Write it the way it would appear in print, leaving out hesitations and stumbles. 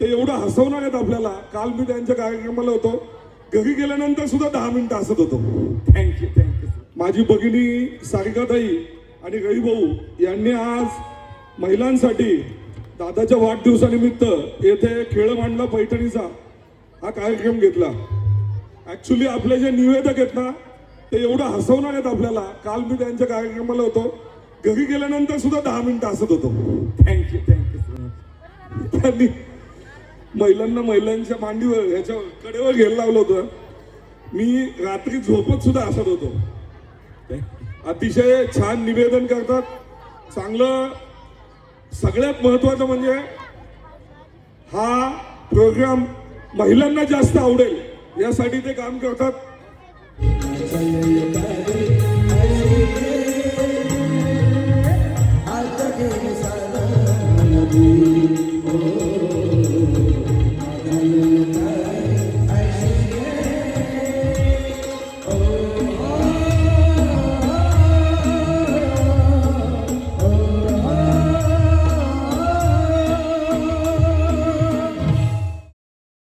ते एवढं हसवणार आहेत आपल्याला. काल मी त्यांच्या कार्यक्रमाला होतो, घरी गेल्यानंतर सुद्धा 10 मिनिटं हसत होतो. Thank you thank you. माझी भगिनी सारिकाताई आणि रविभाऊ यांनी आज महिलांसाठी दादाच्या वाढदिवसानिमित्त येथे खेळ मांडला पैठणीचा हा कार्यक्रम घेतला. ऍक्च्युली आपले जे निवेदक आहेत ना ते एवढं हसवणार आहेत आपल्याला. काल मी त्यांच्या कार्यक्रमाला होतो, घरी गेल्यानंतर सुद्धा 10 मिनिटं हसत होतो. Thank you thank you. त्यांनी महिलांना महिलांच्या मांडीवर ह्याच्या कडेवर घ्यायला लावलं होतं. मी रात्री झोपत सुद्धा हसत होतो. अतिशय छान निवेदन करतात, चांगलं. सगळ्यात महत्वाचं म्हणजे हा प्रोग्राम महिलांना जास्त आवडेल यासाठी ते काम करतात. आता